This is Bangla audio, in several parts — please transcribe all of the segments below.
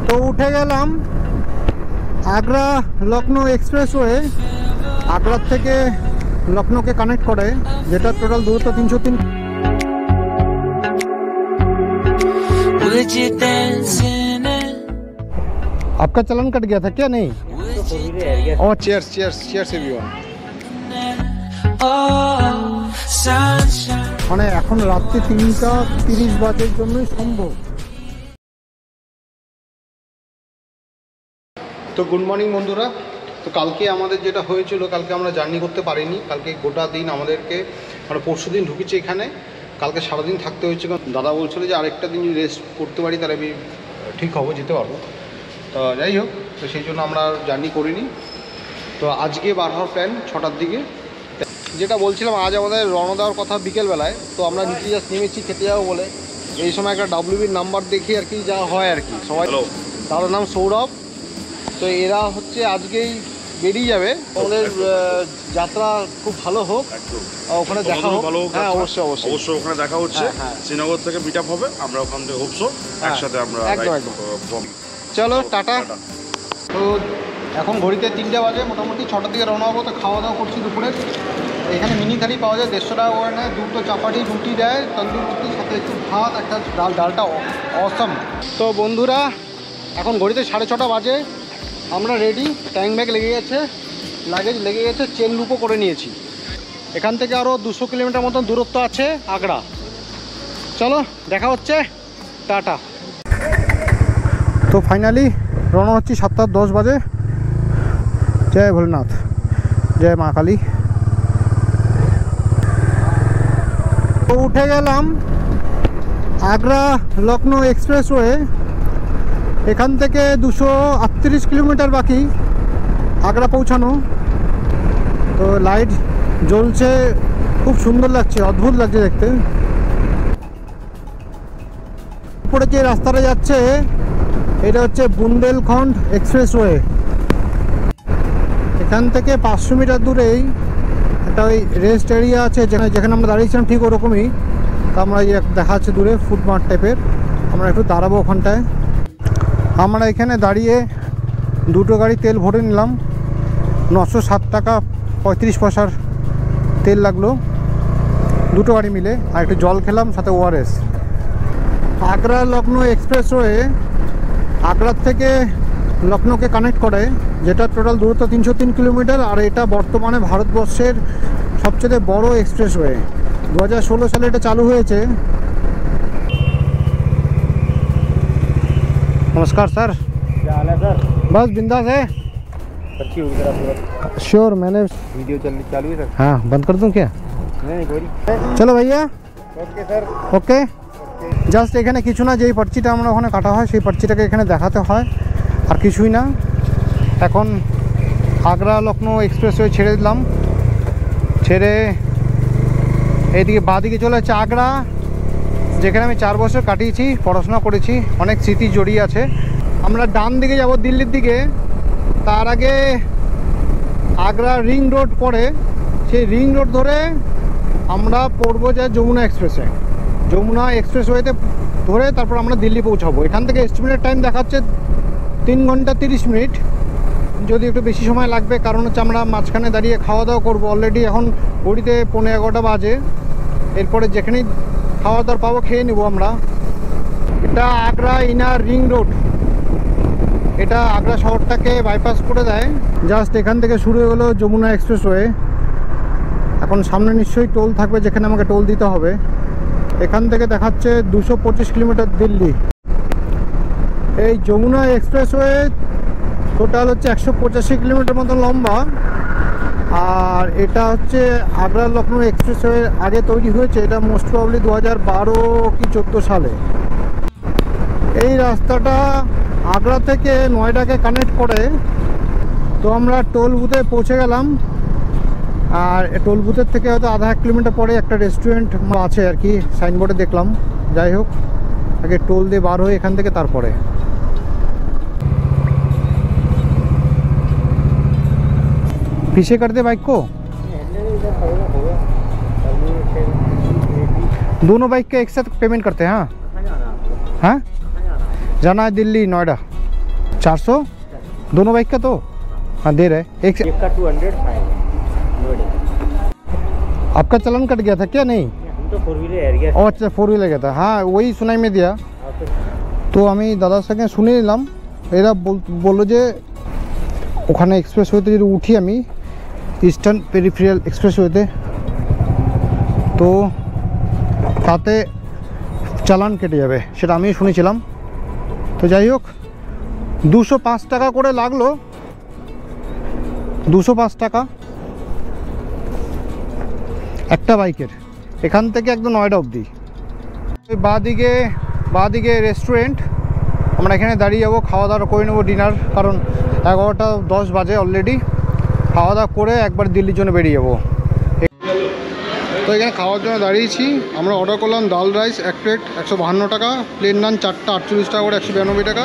তো উঠে গেলাম আগ্রা লখনৌ এক্সপ্রেসওয়ে। আগ্রা থেকে লখনৌকে কানেক্ট করে, যেটা টোটাল দূরত্ব 303। आपका चलन कट गया था क्या? नहीं। और चीयर्स चीयर्स चीयर्स एवरीवन। মানে এখন রাত্রি 3:30 বাজের জন্যই সম্ভব। তো গুড মর্নিং বন্ধুরা। তো কালকে আমাদের যেটা হয়েছিল, কালকে আমরা জার্নি করতে পারিনি। কালকে গোটা দিন আমাদেরকে, মানে পরশু দিন ঢুকেছি এখানে, কালকে সারাদিন থাকতে হয়েছে। দাদা বলছিল যে আরেকটা দিন যদি রেস্ট করতে পারি তাহলে আমি ঠিক হবো, যেতে পারবো। তো যাই হোক, তো সেই জন্য আমরা জার্নি করিনি। তো আজকে বার হওয়ার প্ল্যান 6টার দিকে। যেটা বলছিলাম, আজ আমাদের রওনা দেওয়ার কথা বিকেলবেলায়। তো আমরা নিচে জাস্ট নেমেছি খেতে যাবো বলে। এই সময় একটা WBর নাম্বার দেখি আর কি যা হয় আর কি সবাই। তার নাম সৌরভ। তো এরা হচ্ছে আজকেই বেরিয়ে যাবে। আমাদের যাত্রা খুব ভালো হোক, ওখানে দেখা হোক। হ্যাঁ অবশ্যই অবশ্যই অবশ্যই ওখানে দেখা হচ্ছে। শ্রীনগর থেকে মিট আপ হবে, আমরা ওখান থেকে হোপসো একসাথে আমরা একদম একদম। চলো টাটা। তো এখন ঘড়িতে 3টে বাজে, মোটামুটি 6টার দিকে রওনা হবো। তো খাওয়া দাওয়া করছি দুপুরে। এখানে মিনি থালি পাওয়া যায়, 150 টাকা করে নেয়। দুটো চাপাটি রুটি দেয় তন্দুর রুটি, সাথে একটু ভাত, একটা ডাল। ডালটা অসম। তো বন্ধুরা এখন ঘড়িতে 6:30 বাজে, আমরা রেডি। ট্যাঙ্ক ব্যাগ লেগে গেছে, লাগেজ লেগে গেছে, চেন লুপও করে নিয়েছি। এখান থেকে আরও 200 কিলোমিটার মতন দূরত্ব আছে আগ্রা। চলো দেখা হচ্ছে, টাটা। তো ফাইনালি রওনা হচ্ছি 7:10 বাজে। জয় ভোলেনাথ, জয় মা কালী। তো উঠে গেলাম আগ্রা লখনৌ এক্সপ্রেসওয়ে। এখান থেকে 238 কিলোমিটার বাকি আগ্রা পৌঁছানো। তো লাইট জ্বলছে, খুব সুন্দর লাগছে, অদ্ভুত লাগছে দেখতে। উপরে যে রাস্তাটা যাচ্ছে এটা হচ্ছে বুন্দেলখণ্ড এক্সপ্রেসওয়ে। এখান থেকে 500 মিটার দূরেই একটা ওই রেস্ট এরিয়া আছে, যেখানে আমরা দাঁড়িয়েছিলাম ঠিক ওরকমই। তো আমরা দেখা যাচ্ছে দূরে ফুটমার্ট টাইপের, আমরা একটু দাঁড়াবো ওখানটায়। আমরা এখানে দাঁড়িয়ে দুটো গাড়ি তেল ভরে নিলাম। 907 টাকা 35 পয়সার তেল লাগলো দুটো গাড়ি মিলে। আর একটু জল খেলাম, সাথে ORS। আগ্রা লখনৌ এক্সপ্রেসওয়ে আগ্রা থেকে লখনৌকে কানেক্ট করে, যেটা টোটাল দূরত্ব 303 কিলোমিটার। আর এটা বর্তমানে ভারতবর্ষের সবচেয়ে বড় এক্সপ্রেসওয়ে। 2016 সালে এটা চালু হয়েছে। नमस्कार सर। क्या हाल है सर? बस बिंदास है। अच्छी होगी सर आपकी? श्योर, मैंने वीडियो चालू है सर? हाँ, बंद कर दूँ क्या? नहीं कोई। চলো ভাইয়া। Okay sir. ওকে। জাস্ট এখানে কিছু না, যেই পার্চিটা আমরা ওখানে কাটা হয় সেই পার্চিটাকে এখানে দেখাতে হয়, আর কিছুই না। এখন আগ্রা লখনৌ এক্সপ্রেসওয়ে ছেড়ে দিলাম, ছেড়ে এইদিকে বাঁদিকে চলে যাচ্ছে আগ্রা, যেখানে আমি 4 বছর কাটিয়েছি, পড়াশোনা করেছি, অনেক স্মৃতি জড়িয়ে আছে। আমরা ডান দিকে যাব দিল্লির দিকে। তার আগে আগ্রা রিং রোড পড়ে, সেই রিং রোড ধরে আমরা পড়বো যায় যমুনা এক্সপ্রেসে। যমুনা এক্সপ্রেসওয়েতে ধরে তারপর আমরা দিল্লি পৌঁছাবো। এখান থেকে এস্টিমেটেড টাইম দেখাচ্ছে 3 ঘন্টা 30 মিনিট, যদি একটু বেশি সময় লাগবে, কারণ হচ্ছে আমরা মাঝখানে দাঁড়িয়ে খাওয়া দাওয়া করবো। অলরেডি এখন ঘড়িতে 11:15 বাজে। এরপরে যেখানেই খাওয়া দাওয়ার পাবো খেয়ে নেবো আমরা। এটা আগ্রা ইনার রিং রোড, এটা আগ্রা শহরটাকে বাইপাস করে দেয়। জাস্ট এখান থেকে শুরু হয়ে গেলো যমুনা এক্সপ্রেসওয়ে। এখন সামনে নিশ্চয়ই টোল থাকবে, যেখানে আমাকে টোল দিতে হবে। এখান থেকে দেখাচ্ছে 225 কিলোমিটার দিল্লি। এই যমুনা এক্সপ্রেসওয়ে টোটাল হচ্ছে 185 কিলোমিটার মতো লম্বা। আর এটা হচ্ছে আগ্রা লখনৌ এক্সপ্রেসওয়ে আগে তৈরি হয়েছে। এটা মোস্ট প্রবলি 2012 কি 14 সালে। এই রাস্তাটা আগ্রা থেকে নয়ডাকে কানেক্ট করে। তো আমরা টোল বুথে পৌঁছে গেলাম। আর টোল বুথের থেকে হয়তো আধা 1 কিলোমিটার পরে একটা রেস্টুরেন্ট আছে আর কি, সাইনবোর্ডে দেখলাম। যাই হোক, আগে টোল দিয়ে বার হয়ে এখান থেকে তারপরে पीछे कर दे बाइक को। दोनों बाइक के एक साथ पेमेंट करते हैं। हाँ हाँ, जाना है दिल्ली नोएडा। 400 दोनों बाइक का तो हाँ दे रहे एक एक का 200 फाइन लोड है। आपका चालान कट गया था क्या? नहीं हम तो 4 व्हीलर एरिया ও আচ্ছা 4 হুইলার গেতা হ্যাঁ ওই সুনাই মে দিয়া তো আমি দাদার সঙ্গে শুনে নিলাম এরা বললো যে ওখানে এক্সপ্রেসওয়েতে যদি উঠি আমি ইস্টার্ন পেরিফেরিয়াল এক্সপ্রেসওয়েতে তো তাতে চালান কেটে যাবে সেটা আমি শুনেছিলাম। তো যাই হোক 205 টাকা করে লাগলো 205 টাকা একটা বাইকের এখান থেকে একদম নয়ডা অবধি। বাঁদিকে রেস্টুরেন্ট আমরা এখানে দাঁড়িয়ে যাবো খাওয়া দাওয়া করে নেবো ডিনার কারণ 11টা 10 বাজে অলরেডি খাওয়া দাওয়া করে একবার দিল্লির জন্য বেরিয়ে যাবো। তো এখানে খাওয়ার জন্য দাঁড়িয়েছি আমরা অর্ডার করলাম ডাল রাইস এক প্লেট 152 টাকা প্লেন নান 4টা 48 টাকা করে 192 টাকা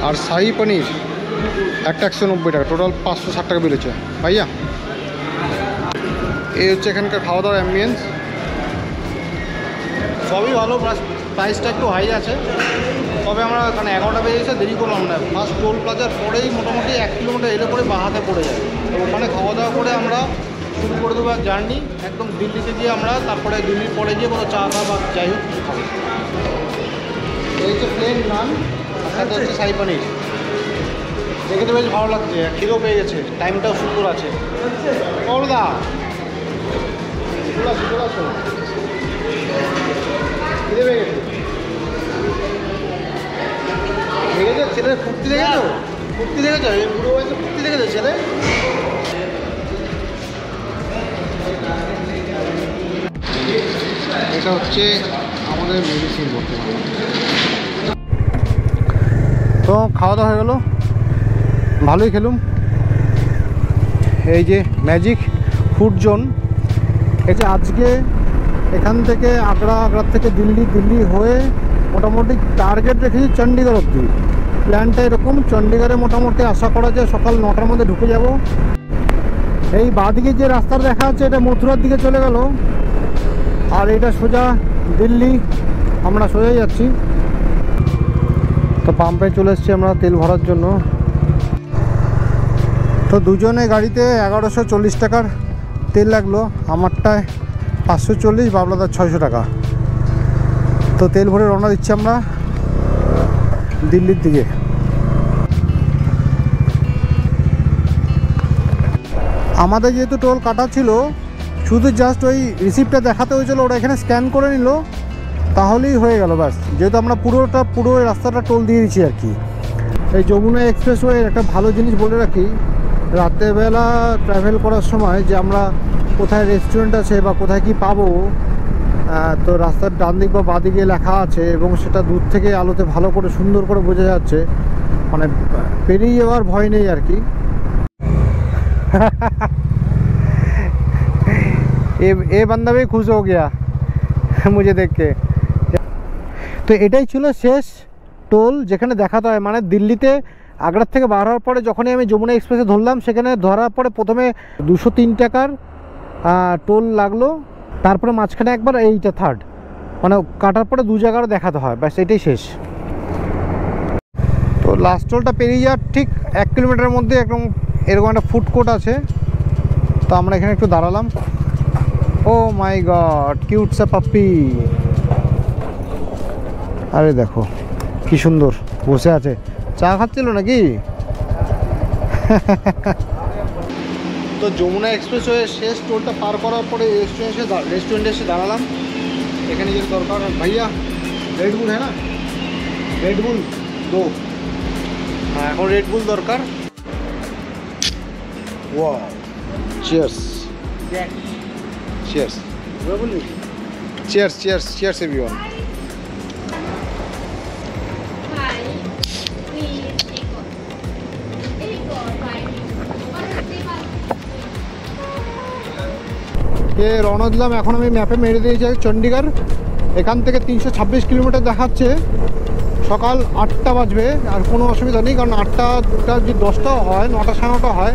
আর শাহি পনির একটা 190 টাকা টোটাল 560 টাকা বেরোচ্ছে ভাইয়া। এই হচ্ছে এখানকার খাওয়া দাওয়ার অ্যাম্বিয়েন্স সবই ভালো প্রাইসটা একটু হাই আছে তবে আমরা এখানে 11টা বেজে এসে দেরি করলাম না ফার্স্ট টোল প্লাজার পরেই মোটামুটি 1 কিলোমিটার এলে পরে বাঁ হাতে পড়ে যায় তো ওখানে খাওয়া দাওয়া করে আমরা শুরু করে দেবো জার্নি একদম দিল্লিতে গিয়ে আমরা তারপরে দিল্লির পরে গিয়ে কোনো চা বা যাই হোক কিছু খাবো। এই হচ্ছে প্লেন নান সাথে হচ্ছে শাহি পনির দেখে তো বেশ ভালো লাগছে খিদেও পেয়ে গেছে টাইমটাও সুন্দর আছে করদা খিদে পেয়ে গেছে দেখেছো ছেলের ফুর্তি দেখেছো এই বুড়ো বয়সে ফুর্তি দেখেছো ছেলে। এটা হচ্ছে আমাদের মেডিসিন বলতে তো খাওয়া দাওয়া হয়ে গেল ভালোই খেলুম। এই যে ম্যাজিক ফুড জোন এই যে আজকে এখান থেকে আগ্রার থেকে দিল্লি হয়ে মোটামুটি টার্গেট রেখেছি চণ্ডীগড় অবধি প্ল্যানটা এরকম চণ্ডীগড়ে মোটামুটি আশা করা যায় সকাল 9টার মধ্যে ঢুকে যাব। এই বাঁদিকে যে রাস্তা দেখা যাচ্ছে এটা মথুরার দিকে চলে গেল আর এটা সোজা দিল্লি আমরা সোজাই যাচ্ছি। তো পাম্পে চলে এসেছি আমরা তেল ভরার জন্য। তো দুজনে গাড়িতে 1140 টাকার তেল লাগলো আমারটায় 540 বাবলাদার 600 টাকা। তো তেল ভরে রওনা দিচ্ছি আমরা দিল্লির দিকে। আমাদের যেহেতু টোল কাটা ছিল শুধু জাস্ট ওই রিসিপ্টটা দেখাতে হয়েছিল ওরা এখানে স্ক্যান করে নিল তাহলেই হয়ে গেল ব্যাস যেহেতু আমরা পুরো রাস্তাটা টোল দিয়ে দিচ্ছি আর কি। এই যমুনা এক্সপ্রেসওয়ে একটা ভালো জিনিস বলে রাখি রাত্রেবেলা ট্রাভেল করার সময় যে আমরা কোথায় রেস্টুরেন্ট আছে বা কোথায় কি পাবো তো রাস্তার ডান দিক বা বাঁ দিকে লেখা আছে এবং সেটা দূর থেকে আলোতে ভালো করে সুন্দর করে বোঝা যাচ্ছে মানে পেরিয়ে যাওয়ার ভয় নেই আর কি। এ বান্দা भी खुश हो गया मुझे देख के। তো এটাই ছিল শেষ টোল যেখানে দেখাতে হয় মানে দিল্লিতে আগ্রার থেকে বার হওয়ার পরে যখনই আমি যমুনা এক্সপ্রেসে ধরলাম সেখানে ধরার পরে প্রথমে 203 টাকার টোল লাগলো তারপরে মাঝখানে একবার এইটা থার্ড মানে কাটার পরে 2 জায়গারও দেখাতে হয় ব্যাস এটাই শেষ। তো লাস্ট টোলটা পেরিয়ে যাওয়ার ঠিক 1 কিলোমিটারের মধ্যে এরকম একটা ফুড কোর্ট আছে তো আমরা এখানে একটু দাঁড়ালাম। ও মাই গড কিউট সা পাপ্পি আরে দেখো কি সুন্দর বসে আছে চা খাচ্ছিল নাকি। তো যমুনা এক্সপ্রেসওয়ে শেষ টোলটা পার করার পরে রেস্টুরেন্টে এসে দাঁড়ালাম এখানে যে দরকার ভাইয়া রেডবুল হ্যাঁ না রেডবুল দো হ্যাঁ এখন রেডবুল দরকার। Wow cheers cheers cheers cheers cheers everyone. রওনা দিলাম এখন আমি ম্যাপে মেরে দিয়েছি চণ্ডীগড় এখান থেকে 326 কিলোমিটার দেখাচ্ছে সকাল 8টা বাজবে আর কোনো অসুবিধা নেই কারণ 8টা যদি 10টাও হয় 9টা 9:30 হয়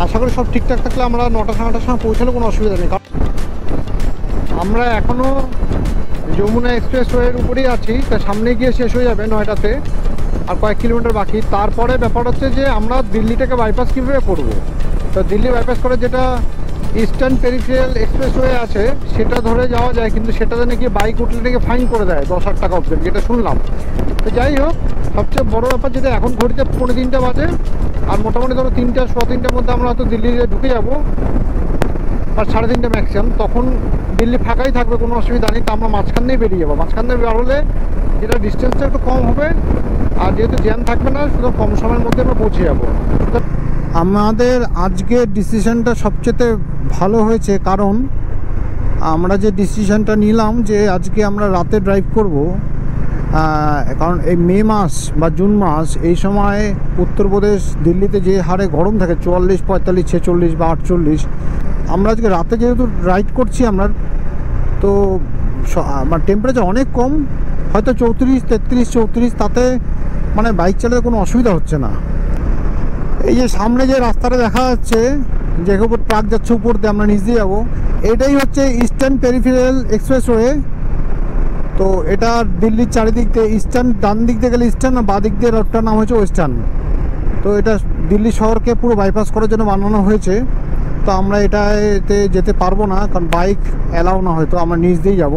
আশা করি সব ঠিকঠাক থাকলে আমরা 9টা 9:30 সময় পৌঁছালে কোনো অসুবিধা নেই। কারণ আমরা এখনও যমুনা এক্সপ্রেসওয়ের উপরেই আছি তার সামনে গিয়ে শেষ হয়ে যাবে 9টাতে আর কয়েক কিলোমিটার বাকি। তারপরে ব্যাপার হচ্ছে যে আমরা দিল্লিটাকে বাইপাস কীভাবে করব। তো দিল্লি বাইপাস করে যেটা ইস্টার্ন পেরিফেরাল এক্সপ্রেসওয়ে আছে সেটা ধরে যাওয়া যায়, কিন্তু সেটাতে নাকি বাইক উঠলে নাকি ফাইন করে দেয় 10,000 টাকা অবধি, যেটা শুনলাম। তো যাই হোক, সবচেয়ে বড় ব্যাপার যেটা এখন ঘড়িতে 3:45 বাজে, আর মোটামুটি ধরো 3টা 3:15টার মধ্যে আমরা হয়তো দিল্লিতে ঢুকে যাবো, আর 3:30 ম্যাক্সিমাম। তখন দিল্লি ফাঁকাই থাকবে, কোনো অসুবিধা নেই। তো আমরা মাঝখান দিয়ে বেরিয়ে যাবো। মাঝখান দিয়ে বেরোলে যেটা ডিস্টেন্সটা একটু কম হবে, আর যেহেতু জ্যাম থাকবে না, শুধু কম সময়ের মধ্যে আমরা পৌঁছে যাবো। আমাদের আজকের ডিসিশনটা সবচেয়ে ভালো হয়েছে, কারণ আমরা যে ডিসিশনটা নিলাম যে আজকে আমরা রাতে ড্রাইভ করব, কারণ এই মে মাস বা জুন মাস এই সময় উত্তরপ্রদেশ দিল্লিতে যে হারে গরম থাকে 44, 45, 46 বা 48, আমরা আজকে রাতে যেহেতু রাইড করছি আমরা, তো মানে টেম্পারেচার অনেক কম, হয়তো 34, 33, 34, তাতে মানে বাইক চালাতে কোনো অসুবিধা হচ্ছে না। এই যে সামনে যে রাস্তাটা দেখা যাচ্ছে, যে উপর ট্রাক যাচ্ছে উপর দিয়ে, আমরা নিচ দিয়ে যাবো, এটাই হচ্ছে ইস্টার্ন পেরিফেরাল এক্সপ্রেসওয়ে। তো এটা দিল্লির চারিদিক দিয়ে ইস্টার্ন, ডান দিক দিয়ে গেলে ইস্টার্ন, আর বাঁ দিক দিয়ে রোডটার নাম হচ্ছে ওয়েস্টার্ন। তো এটা দিল্লি শহরকে পুরো বাইপাস করার জন্য বানানো হয়েছে। তো আমরা এটাতে যেতে পারবো না, কারণ বাইক অ্যালাউ না, হয়তো আমরা নিচ দিয়েই যাব।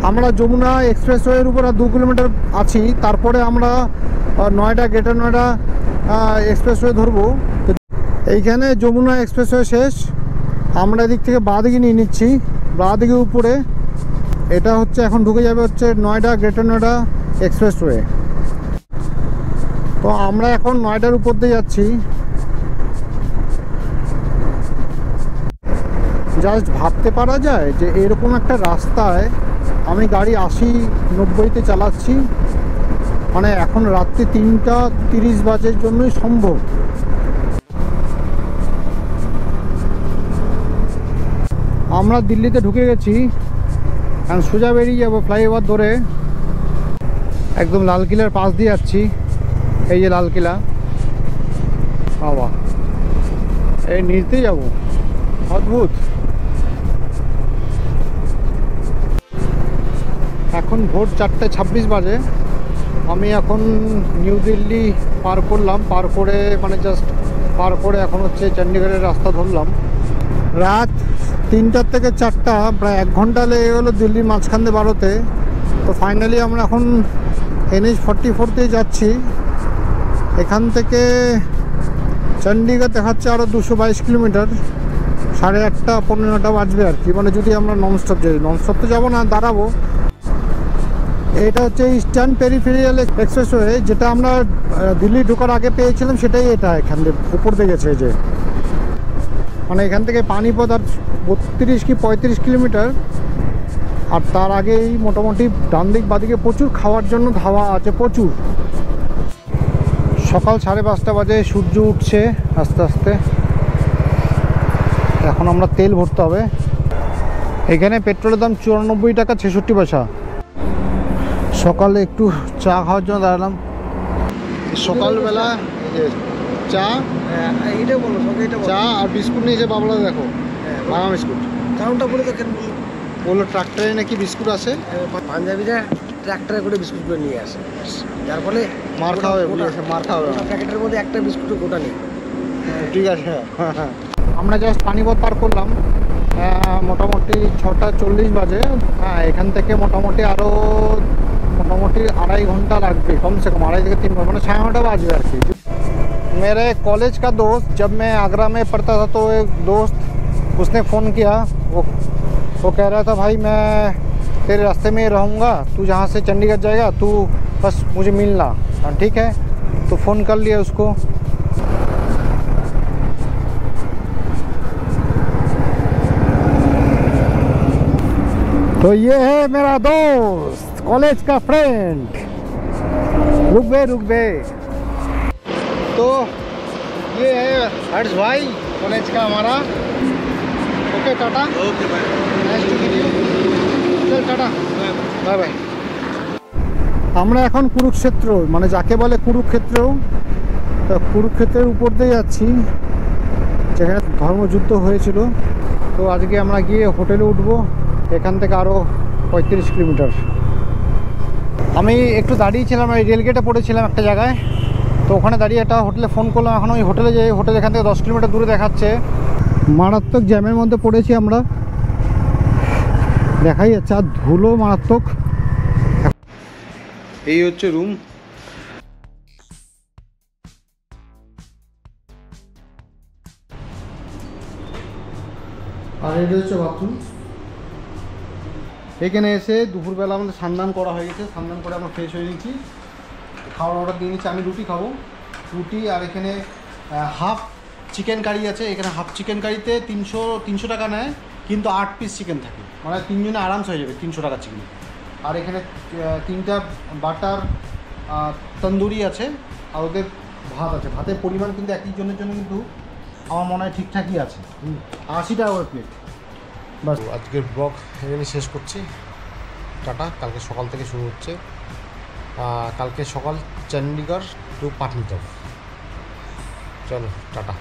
আমরা যমুনা এক্সপ্রেসওয়ের উপর আর 2 কিলোমিটার আছি, তারপরে আমরা নয়ডা, গ্রেটার নয়ডা এক্সপ্রেসওয়ে ধরবো। তো এইখানে যমুনা এক্সপ্রেসওয়ে শেষ, আমরা এদিক থেকে বাঁ দিকে নিয়ে নিচ্ছি, বাঁ দিকে উপরে। এটা হচ্ছে এখন ঢুকে যাবে হচ্ছে নয়ডা, গ্রেটার নয়ডা এক্সপ্রেসওয়ে। তো আমরা এখন নয়ডার উপর দিয়ে যাচ্ছি। জাস্ট ভাবতে পারা যায় যে এরকম একটা রাস্তায় আমি গাড়ি 80-90-তে চালাচ্ছি, মানে এখন রাত্রি 3:30 বাজের জন্যই সম্ভব। আমরা দিল্লিতে ঢুকে গেছি, কারণ সোজা বেরিয়ে যাবো ফ্লাইওভার ধরে, একদম লালকিলার পাশ দিয়ে যাচ্ছি। এই যে লালকিলা, বাবা এই নিচ দিয়ে যাবো, অদ্ভুত। এখন ভোর 4:26 বাজে। আমি এখন নিউ দিল্লি পার করলাম, পার করে মানে জাস্ট পার করে এখন হচ্ছে চণ্ডীগড়ের রাস্তা ধরলাম। রাত 3টা থেকে 4টা, প্রায় 1 ঘন্টা লেগে গেলো দিল্লির মাঝখান দিয়ে বারোতে। তো ফাইনালি আমরা এখন NH-44-তে যাচ্ছি। এখান থেকে চণ্ডীগড় দেখাচ্ছে আরও 222 কিলোমিটার, 8:30 পৌনে 9টা বাজবে আর কি, মানে যদি আমরা ননস্টপ যাই। ননস্টপ তো যাবো না, দাঁড়াবো। এটা হচ্ছে ইস্টার্ন পেরিফেরাল এক্সপ্রেসওয়ে, যেটা আমরা দিল্লি ঢোকার আগে পেয়েছিলাম, সেটাই এটা এখান দিয়ে উপর দিয়ে গেছে। যে মানে এখান থেকে পানিপথ আর 32 কি 35 কিলোমিটার, আর তার আগেই মোটামুটি ডান দিক বাদিকে প্রচুর খাওয়ার জন্য ধাবা আছে, প্রচুর। সকাল 5:30 বাজে, সূর্য উঠছে আস্তে আস্তে। এখন আমরা তেল ভরতে হবে। এখানে পেট্রোলের দাম 94 টাকা 66 পয়সা। সকালে একটু চা খাওয়ার জন্য দাঁড়ালাম। সকালবেলা চা, চা আর বিস্কুট নিয়েছে বাবলা, দেখো ভাঙা বিস্কুট। কারণটা বলে তো কেন বললো ট্রাক্টরে নাকি বিস্কুট আসে, পাঞ্জাবিরা ট্রাক্টরে করে বিস্কুটগুলো নিয়ে আসে, যার ফলে মার খাওয়াবে, মার খাওয়াবে। প্যাকেটের মধ্যে একটা বিস্কুটও গোটা নেই। ঠিক আছে। আমরা জাস্ট পানিপথ পার করলাম, মোটামুটি 6:40 বাজে। হ্যাঁ, এখান থেকে মোটামুটি আরও মোটামুটি 2.5 ঘন্টা লাগবে, কমসে কম 2.5 থেকে 3 ঘন্টা, মানে 9:30 বাজবে আর কি। मेरे कॉलेज का दोस्त, जब मैं आगरा में पढ़ता था तो एक दोस्त उसने फ़ोन किया, वो कह रहा था भाई मैं तेरे रास्ते में रहूँगा, तू जहाँ से चंडीगढ़ जाएगा तू बस मुझे मिलना। ठीक है, तो फ़ोन कर लिया उसको। तो ये है मेरा दोस्त, कॉलेज का फ्रेंड। रुक बे। तो ये है हर्ष भाई, कॉलेज का हमारा। Okay tata, okay bye, nice to meet you. चल टाटा, बाय बाय। আমরা এখন কুরুক্ষেত্র, মানে যাকে বলে কুরুক্ষেত্র, কুরুক্ষেত্রের উপর দিয়ে যাচ্ছি, যেখানে ধর্মযুদ্ধ হয়েছিল। তো আজকে আমরা গিয়ে হোটেলে উঠবো, এখান থেকে আরও 35 কিলোমিটার। আমি একটু দাঁড়িয়েছিলাম, এই রেলগেটে পড়েছিলাম একটা জায়গায়, তো ওখানে দাঁড়িয়ে একটা হোটেলে ফোন করলাম। এখন ওই হোটেলে যে হোটেল এখান থেকে 10 কিলোমিটার দূরে দেখাচ্ছে। মারাত্মক জ্যামের মধ্যে পড়েছি আমরা, দেখাই যাচ্ছে, আর ধুলো মারাত্মক। এই হচ্ছে রুম। আর এটা হচ্ছে বাথরুম। এখানে এসে দুপুরবেলা আমাদের স্নান করা হয়ে গেছে, স্নান করে আমরা ফ্রেশ হয়ে নিচ্ছি, খাওয়ার অর্ডার দিয়ে নিচ্ছি। আমি রুটি খাবো, রুটি। আর এখানে হাফ চিকেন কারি আছে। এখানে হাফ চিকেন কারিতে 300 টাকা নেয়, কিন্তু 8 পিস চিকেন থাকে, মানে 3 জনে আরামসে হয়ে যাবে 300 টাকা চিকেন। আর এখানে 3টা বাটার তন্দুরি আছে, আর ওদের ভাত আছে। ভাতের পরিমাণ কিন্তু একই জনের জন্য কিন্তু আমার মনে হয় ঠিকঠাকই আছে। 80 টাকা করে প্লেট। বাস, আজকের ব্লগ এখানে শেষ করছি। টাটা। কালকে সকাল থেকে শুরু হচ্ছে। কালকে সকাল চণ্ডীগড় টু পাটনিটপ। চলো টাটা।